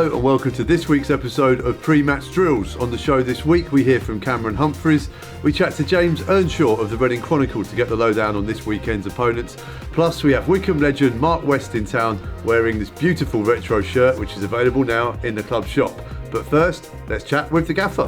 Hello and welcome to this week's episode of Pre-Match Drills. On the show this week we hear from Cameron Humphreys, we chat to James Earnshaw of the Reading Chronicle to get the lowdown on this weekend's opponents, plus we have Wycombe legend Mark West in town wearing this beautiful retro shirt which is available now in the club shop. But first, let's chat with the gaffer.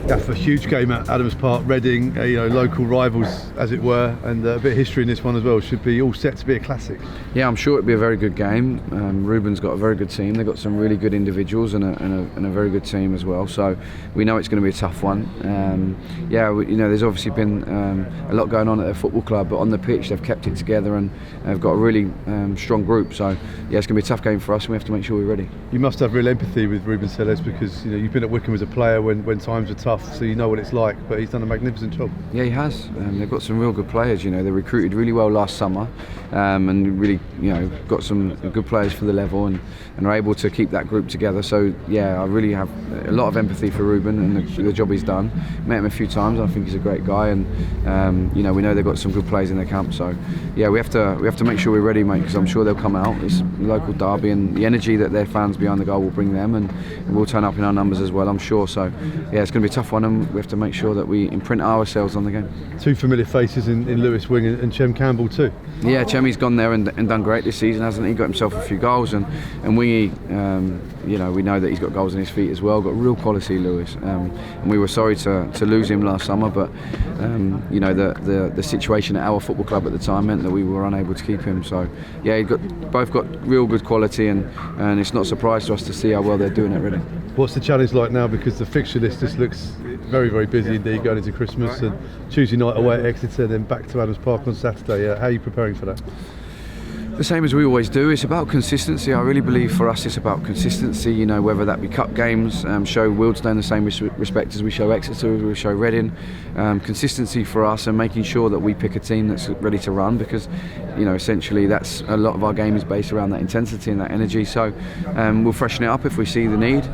Gaffer, huge game at Adams Park, Reading, local rivals as it were, and a bit of history in this one as well. Should be all set to be a classic. Yeah, I'm sure it'll be a very good game. Ruben's got a very good team. They've got some really good individuals and a very good team as well. So we know it's going to be a tough one. There's obviously been a lot going on at their football club, but on the pitch they've kept it together and they've got a really strong group. So yeah, it's going to be a tough game for us and we have to make sure we're ready. You must have real empathy with Ruben Sellers because you've been at Wycombe as a player when times were tough, so you know what it's like, but he's done a magnificent job. Yeah, he has. They've got some real good players. They recruited really well last summer and really got some good players for the level and are able to keep that group together. So yeah, I really have a lot of empathy for Ruben and the job he's done. Met him a few times. I think he's a great guy, and we know they've got some good players in their camp. So yeah, we have to make sure we're ready, mate, because I'm sure they'll come out. It's a local derby, and the energy that their fans behind the goal will bring them, and we'll turn up in our numbers as well, I'm sure. So yeah, it's going to be a tough one, and we have to make sure that we imprint ourselves on the game. Two familiar faces in Lewis Wing and Chem Campbell too. Yeah, Chemmy's gone there and done great this season, hasn't he? Got himself a few goals, and Wingy, we know that he's got goals in his feet as well. Got real quality, Lewis, and we were sorry to lose him last summer, but the situation at our football club at the time meant that we were unable to keep him. So yeah, both got real good quality, and it's not a surprise to us to see how well they're doing at Reading. What's the challenge like now, because the fixture list just looks very, very busy indeed going into Christmas, and Tuesday night away at Exeter, then back to Adams Park on Saturday. How are you preparing for that? The same as we always do. It's about consistency. I really believe for us it's about consistency, whether that be cup games, show Wealdstone the same respect as we show Exeter, as we show Reading. Consistency for us and making sure that we pick a team that's ready to run, because essentially that's a lot of our game is based around that intensity and that energy. So we'll freshen it up if we see the need,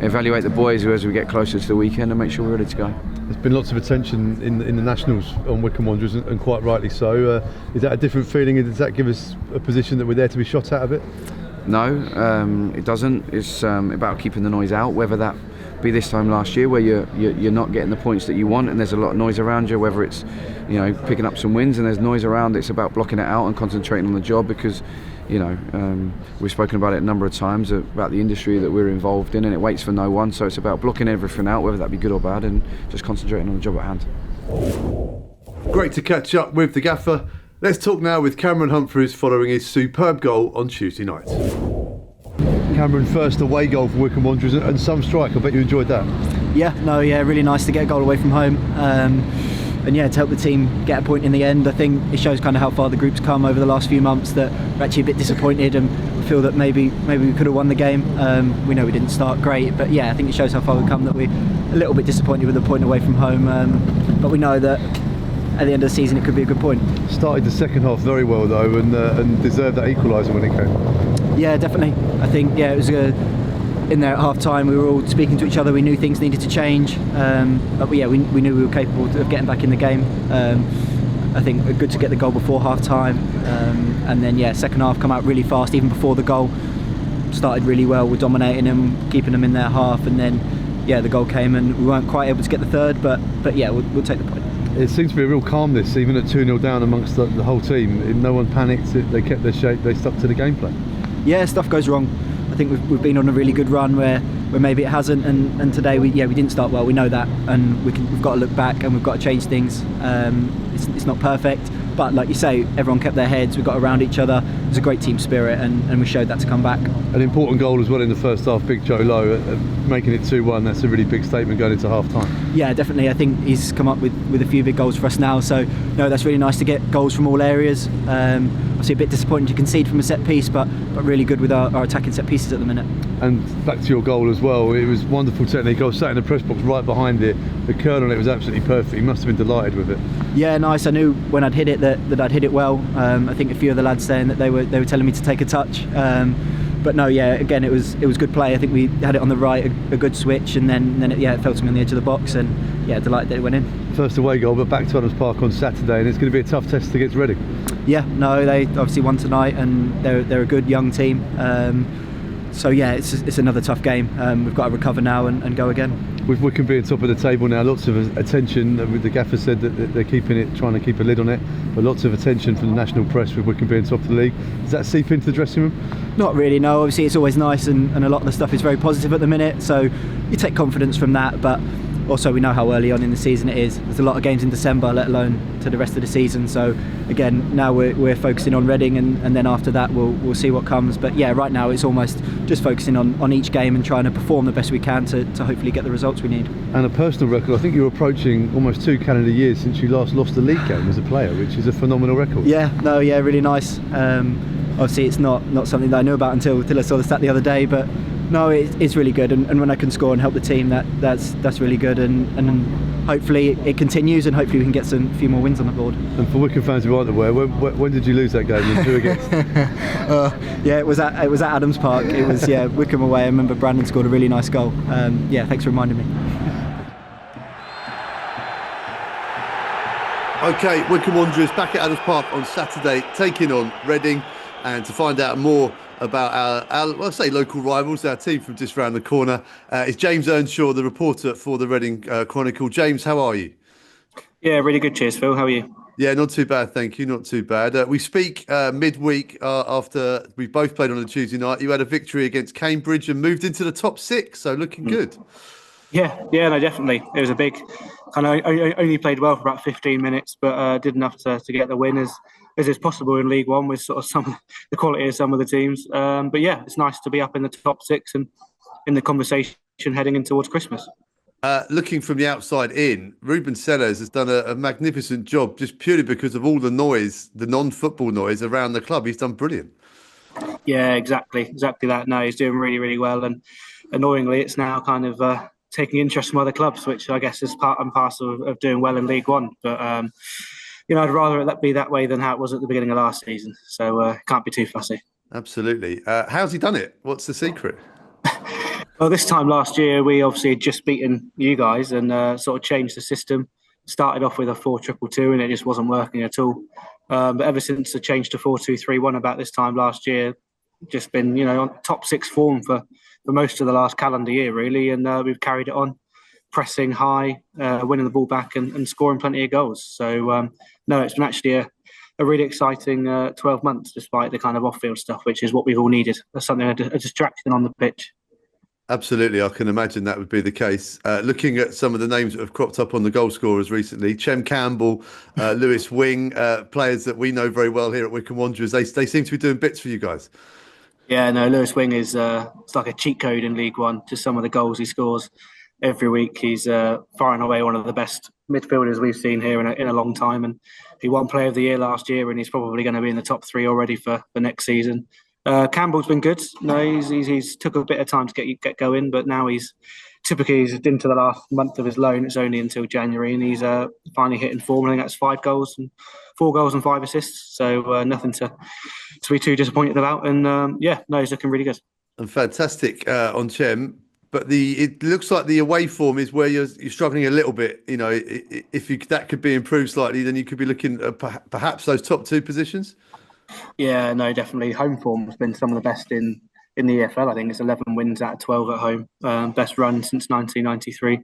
evaluate the boys as we get closer to the weekend and make sure we're ready to go. There's been lots of attention in the Nationals on Wycombe Wanderers, and quite rightly so. Is that a different feeling, and does that give us a position that we're there to be shot at a bit? No, it doesn't. It's about keeping the noise out, whether that be this time last year where you're not getting the points that you want and there's a lot of noise around you, whether it's picking up some wins and there's noise around. It's about blocking it out and concentrating on the job, because we've spoken about it a number of times about the industry that we're involved in, and it waits for no one. So it's about blocking everything out, whether that be good or bad, and just concentrating on the job at hand. Great to catch up with the gaffer. Let's talk now with Cameron Humphreys following his superb goal on Tuesday night. Cameron, first away goal for Wycombe Wanderers, and some strike. I bet you enjoyed that. Really nice to get a goal away from home. And to help the team get a point in the end. I think it shows kind of how far the group's come over the last few months, that we're actually a bit disappointed and feel that maybe we could have won the game. We know we didn't start great, but I think it shows how far we've come, that we're a little bit disappointed with the point away from home, but we know that at the end of the season it could be a good point. Started the second half very well though, and deserved that equaliser when it came. Yeah, definitely. I think it was in there at half time we were all speaking to each other. We knew things needed to change, but we knew we were capable of getting back in the game. I think good to get the goal before half time, and then second half come out really fast, even before the goal. Started really well, we're dominating them, keeping them in their half, and then the goal came and we weren't quite able to get the third, but we'll take the point. It seems to be a real calmness even at 2-0 down amongst the whole team. No one panicked, they kept their shape, they stuck to the game plan. Yeah, stuff goes wrong. I think we've been on a really good run where maybe it hasn't, and today we didn't start well. We know that, and we've got to look back and we've got to change things. It's not perfect, but like you say, everyone kept their heads. We got around each other. It was a great team spirit, and we showed that to come back. An important goal as well in the first half. Big Joe Lowe making it 2-1. That's a really big statement going into half time. Yeah, definitely. I think he's come up with a few big goals for us now. So no, that's really nice to get goals from all areas. Obviously a bit disappointing to concede from a set piece, but really good with our attacking set pieces at the minute. And back to your goal as well, it was wonderful technique. I was sat in the press box right behind it. The curl on it was absolutely perfect. You must have been delighted with it. Yeah, nice. I knew when I'd hit it that I'd hit it well. I think a few of the lads saying that they were telling me to take a touch. But no, again, it was good play. I think we had it on the right, a good switch, and then it fell to me on the edge of the box, and delighted that it went in. First away goal, but back to Adams Park on Saturday, and it's going to be a tough test against Reading. Yeah, no, they obviously won tonight, and they're a good young team. So yeah, it's another tough game. We've got to recover now and go again. With Wycombe being top of the table now, lots of attention. The gaffer said that they're trying to keep a lid on it, but lots of attention from the national press with Wycombe being top of the league. Does that seep into the dressing room? Not really, no. Obviously it's always nice and a lot of the stuff is very positive at the minute, so you take confidence from that, but also we know how early on in the season it is. There's a lot of games in December, let alone to the rest of the season, so again, now we're focusing on Reading and then after that we'll see what comes. But yeah, right now it's almost just focusing on each game and trying to perform the best we can to hopefully get the results we need. And a personal record, I think you're approaching almost 2 calendar years since you last lost a league game as a player, which is a phenomenal record. Yeah, really nice. Obviously it's not something that I knew about until I saw the stat the other day, but no, it's really good, and when I can score and help the team, that's really good, and hopefully it continues, and hopefully we can get a few more wins on the board. And for Wycombe fans who aren't aware, when did you lose that game? And who against? Yeah, it was at Adams Park. It was Wycombe away. I remember Brandon scored a really nice goal. Thanks for reminding me. Okay, Wycombe Wanderers back at Adams Park on Saturday, taking on Reading, and to find out more about our local rivals, our team from just round the corner, is James Earnshaw, the reporter for the Reading Chronicle. James, how are you? Yeah, really good. Cheers, Phil. How are you? Yeah, not too bad, thank you. Not too bad. We speak midweek after we both played on a Tuesday night. You had a victory against Cambridge and moved into the top 6, so looking good. Yeah, no, definitely. It was a big. I only played well for about 15 minutes, but did enough to get the win as is possible in League One with sort of some the quality of some of the teams. But yeah, it's nice to be up in the top 6 and in the conversation heading in towards Christmas. Looking from the outside in, Ruben Sellers has done a magnificent job just purely because of all the noise, the non-football noise around the club. He's done brilliant. Yeah, exactly that. No, he's doing really, really well, and annoyingly, it's now kind of taking interest from other clubs, which I guess is part and parcel of doing well in League One. But I'd rather that be that way than how it was at the beginning of last season. So can't be too fussy. Absolutely. How's he done it? What's the secret? Well, this time last year, we obviously had just beaten you guys and sort of changed the system. Started off with a 4-2-2 and it just wasn't working at all. But ever since the change to 4-2-3-1 about this time last year, just been, on top 6 form for most of the last calendar year, really. And we've carried it on, pressing high, winning the ball back and scoring plenty of goals. So, it's been actually a really exciting 12 months, despite the kind of off-field stuff, which is what we've all needed. That's something, a distraction on the pitch. Absolutely, I can imagine that would be the case. Looking at some of the names that have cropped up on the goal scorers recently, Chem Campbell, Lewis Wing, players that we know very well here at Wycombe Wanderers, they seem to be doing bits for you guys. Yeah, no, Lewis Wing is it's like a cheat code in League One. Just some of the goals he scores every week. He's far and away one of the best midfielders we've seen here in a long time, and he won Player of the Year last year, and he's probably going to be in the top 3 already for the next season. Campbell's been good. No, he's took a bit of time to get going, but now he's into the last month of his loan. It's only until January, and he's finally hitting form. I think that's 4 goals and 5 assists. So nothing to be too disappointed about. And he's looking really good. And fantastic on Chem. But it looks like the away form is where you're struggling a little bit. If that could be improved slightly, then you could be looking at perhaps those top 2 positions. Yeah, no, definitely. Home form has been some of the best in the EFL. I think it's 11 wins out of 12 at home. Best run since 1993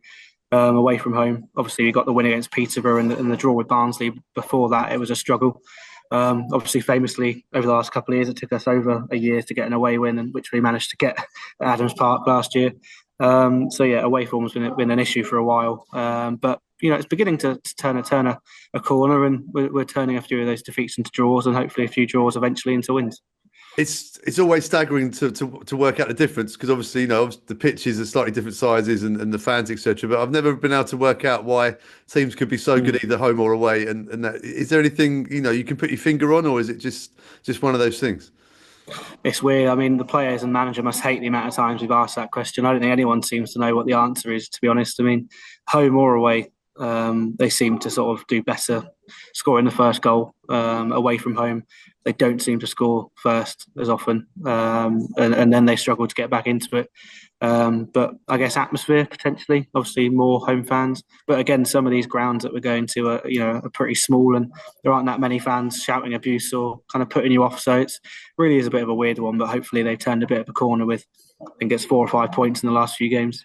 away from home. Obviously, we got the win against Peterborough and the draw with Barnsley. Before that, it was a struggle. Obviously, famously, over the last couple of years, it took us over a year to get an away win, which we managed to get at Adams Park last year. Away form has been an issue for a while. But it's beginning to turn a corner, and we're turning a few of those defeats into draws, and hopefully a few draws eventually into wins. It's always staggering to work out the difference, because obviously the pitches are slightly different sizes and the fans, etc. But I've never been able to work out why teams could be so good either home or away. And that, is there anything you can put your finger on, or is it just one of those things? It's weird. I mean, the players and manager must hate the amount of times we've asked that question. I don't think anyone seems to know what the answer is, to be honest. I mean, home or away, they seem to sort of do better scoring the first goal. Away from home, they don't seem to score first as often, and then they struggle to get back into it. But I guess atmosphere potentially, obviously more home fans. But again, some of these grounds that we're going to are pretty small, and there aren't that many fans shouting abuse or kind of putting you off. So it's really is a bit of a weird one. But hopefully they've turned a bit of a corner with I think it's 4 or 5 points in the last few games.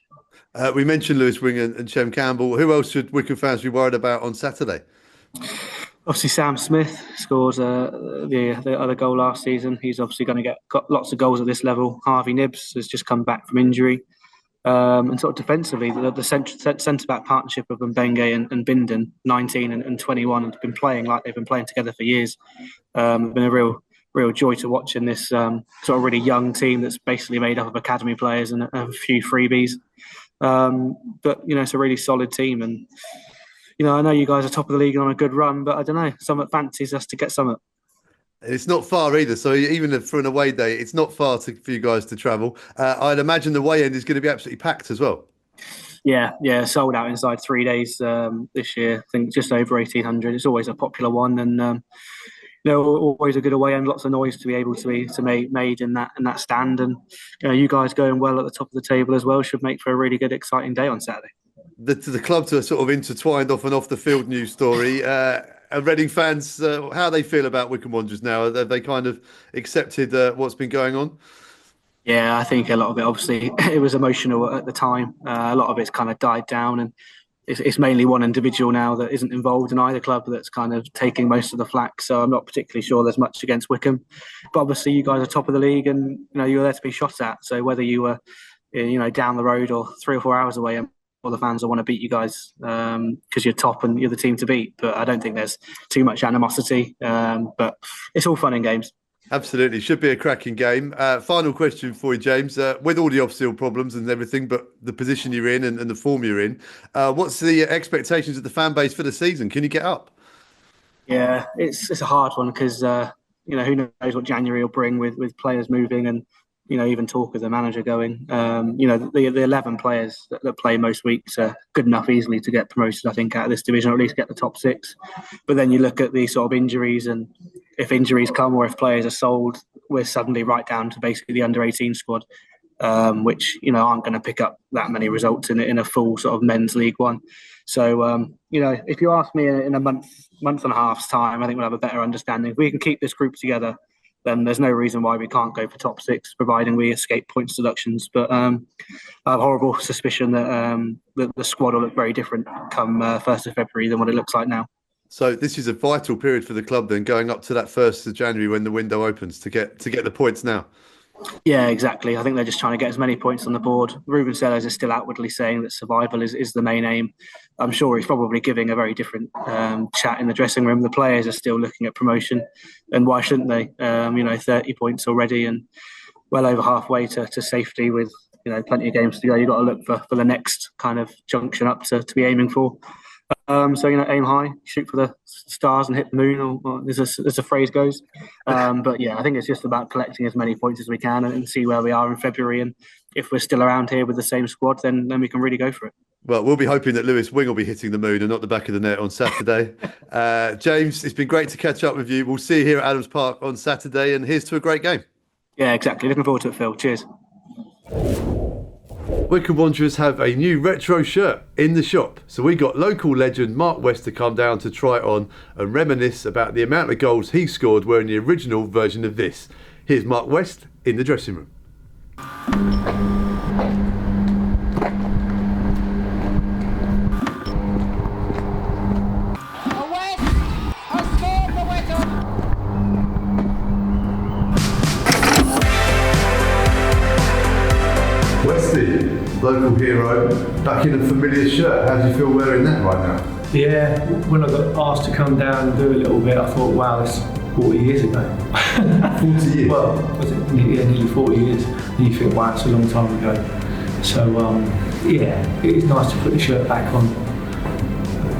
We mentioned Lewis Wing and Shem Campbell. Who else should Wycombe fans be worried about on Saturday? Obviously, Sam Smith scores the other goal last season. He's obviously going to got lots of goals at this level. Harvey Nibbs has just come back from injury. And sort of defensively, the centre-back partnership of Mbenge and Bindon, 19 and 21, have been playing like they've been playing together for years. It's been a real joy to watch in this sort of really young team that's basically made up of academy players and a few freebies. But, it's a really solid team. And, I know you guys are top of the league and on a good run, but I don't know, Summit fancies us to get Summit. It's not far either. So even for an away day, it's not far for you guys to travel. I'd imagine the way end is going to be absolutely packed as well. Yeah, sold out inside 3 days this year. I think just over 1,800. It's always a popular one, and always a good away end. Lots of noise to be able to be made in that stand, and you guys going well at the top of the table as well should make for a really good, exciting day on Saturday. The clubs are sort of intertwined off and off the field news story. Reading fans, how they feel about Wycombe Wanderers now? Have they kind of accepted what's been going on? Yeah, I think a lot of it, obviously, it was emotional at the time. A lot of it's kind of died down, and it's mainly one individual now that isn't involved in either club that's kind of taking most of the flack. So I'm not particularly sure there's much against Wycombe. But obviously, you guys are top of the league, and you were there to be shot at. So whether you were, down the road or 3 or 4 hours away, all the fans will want to beat you guys because you're top and you're the team to beat. But I don't think there's too much animosity. But it's all fun and games. Absolutely. Should be a cracking game. Final question for you, James. With all the off-field problems and everything, but the position you're in and the form you're in, what's the expectations of the fan base for the season? Can you get up? Yeah, it's a hard one because, who knows what January will bring with players moving and, even talk of the manager going. The 11 players that play most weeks are good enough easily to get promoted, I think, out of this division, or at least get the top 6. But then you look at the sort of injuries, and if injuries come or if players are sold, we're suddenly right down to basically the under-18 squad, which, aren't going to pick up that many results in a full sort of men's League One. So, if you ask me in a month and a half's time, I think we'll have a better understanding. If we can keep this group together, then there's no reason why we can't go for top 6, providing we escape points deductions. But I have a horrible suspicion that the squad will look very different come 1st of February than what it looks like now. So this is a vital period for the club then, going up to that 1st of January when the window opens to get the points now. Yeah, exactly. I think they're just trying to get as many points on the board. Ruben Sellers is still outwardly saying that survival is the main aim. I'm sure he's probably giving a very different chat in the dressing room. The players are still looking at promotion, and why shouldn't they? 30 points already and well over halfway to safety with plenty of games to go. You've got to look for the next kind of junction up to be aiming for. Aim high, shoot for the stars and hit the moon, or as a phrase goes. But yeah, I think it's just about collecting as many points as we can and see where we are in February. And if we're still around here with the same squad, then we can really go for it. Well, we'll be hoping that Lewis Wing will be hitting the moon and not the back of the net on Saturday. James, it's been great to catch up with you. We'll see you here at Adams Park on Saturday, and here's to a great game. Yeah, exactly. Looking forward to it, Phil. Cheers. Wycombe Wanderers have a new retro shirt in the shop. So we got local legend Mark West to come down to try it on and reminisce about the amount of goals he scored wearing the original version of this. Here's Mark West in the dressing room. Local hero, back in a familiar shirt. How do you feel wearing that right now? Yeah, when I got asked to come down and do a little bit, I thought, wow, that's 40 years ago. 40 years? Well, was it nearly 40 years? And you think, wow, it's a long time ago. So, it is nice to put the shirt back on.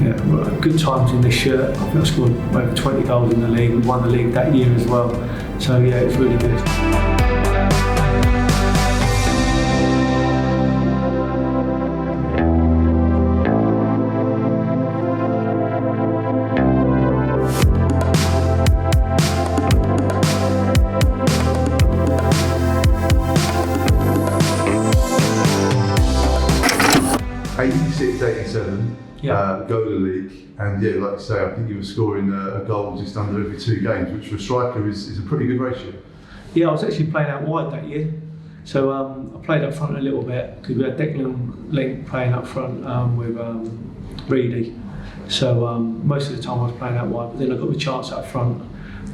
Yeah, good times in this shirt. I think I scored over 20 goals in the league. We won the league that year as well. So, yeah, it's really good. 86-87, go to the league, and yeah, like you say, I think you were scoring a goal just under every 2 games, which for a striker is a pretty good ratio. Yeah, I was actually playing out wide that year, So I played up front a little bit because we had Declan Link playing up front with Reedy. So most of the time I was playing out wide, but then I got the chance up front,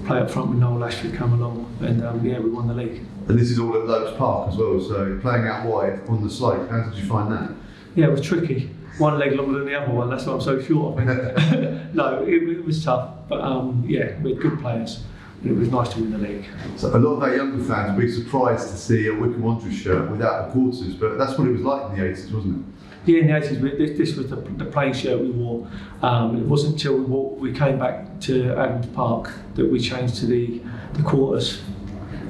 play up front with Noel Ashford come along, and we won the league. And this is all at Lopes Park as well, so playing out wide on the slope, how did you find that? Yeah, it was tricky. One leg longer than the other one, that's why I'm so short, I think. No, it was tough, but we had good players, and it was nice to win the league. So a lot of our younger fans will be surprised to see a Wycombe Wanderers shirt without the quarters, but that's what it was like in the 80s, wasn't it? Yeah, in the 80s, this was the playing shirt we wore. It wasn't until we came back to Adams Park that we changed to the quarters.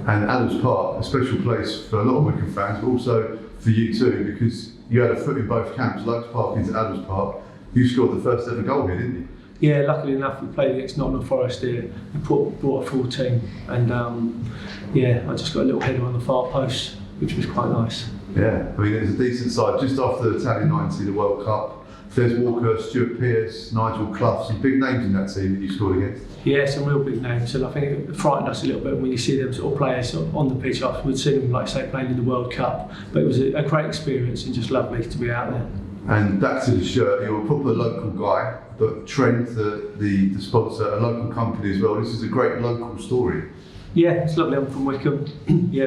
And Adams Park, a special place for a lot of Wycombe fans, but also for you too, because you had a foot in both camps, Lopes Park into Adams Park. You scored the first ever goal here, didn't you? Yeah, luckily enough, we played against Nottingham Forest here. We brought a full team, and I just got a little header on the far post, which was quite nice. Yeah, I mean, it was a decent side. Just after the Italian 90, the World Cup, Des Walker, Stuart Pearce, Nigel Clough, some big names in that team that you scored against. Yeah, some real big names, and I think it frightened us a little bit when you see them sort of players on the pitch. We'd seen them, like say, playing in the World Cup, but it was a great experience and just lovely to be out there. And back to the shirt, you're a proper local guy, but Trent, the sponsor, a local company as well. This is a great local story. Yeah, it's lovely. I'm from Wycombe.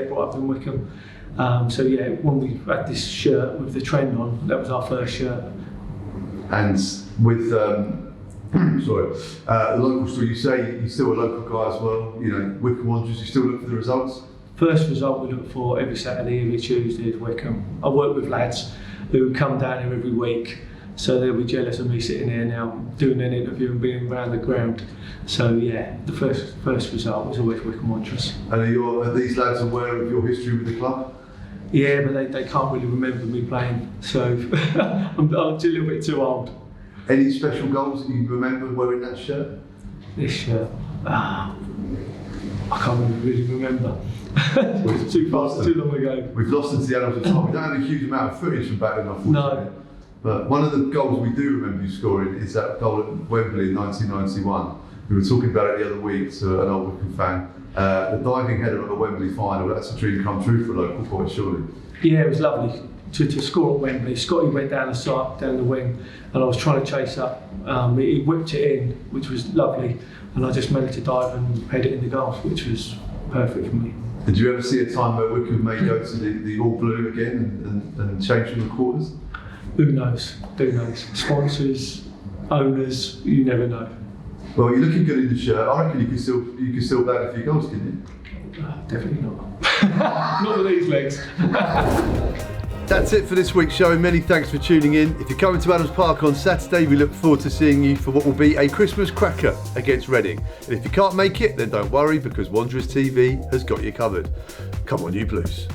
Brought up in Wycombe. When we had this shirt with the trend on, that was our first shirt. And with the local story, you say you're still a local guy as well. You know, Wycombe Wanderers. You still look for the results. First result we look for every Saturday, every Tuesday is Wycombe. I work with lads who come down here every week, so they'll be jealous of me sitting here now doing an interview and being around the ground. So yeah, the first result was always Wycombe Wanderers. And are these lads aware of your history with the club? Yeah, but they can't really remember me playing, so I'm a little bit too old. Any special goals that you remember wearing that shirt? This shirt, I can't really remember. It's too long ago. We've lost into the annals of time. We don't have a huge amount of footage from back then, unfortunately. No. But one of the goals we do remember you scoring is that goal at Wembley in 1991. We were talking about it the other week to an old Wycombe fan. The diving header at the Wembley final, that's a dream come true for a local boy, surely. Yeah, it was lovely to score at Wembley. Scotty went down the side, down the wing, and I was trying to chase up. He whipped it in, which was lovely, and I just managed to dive and head it in the goal, which was perfect for me. Did you ever see a time where Wycombe may go to the all blue again and change from the quarters? Who knows? Sponsors, owners, you never know. Well, you're looking good in the shirt. I reckon you can still bag a few goals, can you? Definitely not. Not with these legs. That's it for this week's show. Many thanks for tuning in. If you're coming to Adams Park on Saturday, we look forward to seeing you for what will be a Christmas cracker against Reading. And if you can't make it, then don't worry, because Wanderers TV has got you covered. Come on, you Blues.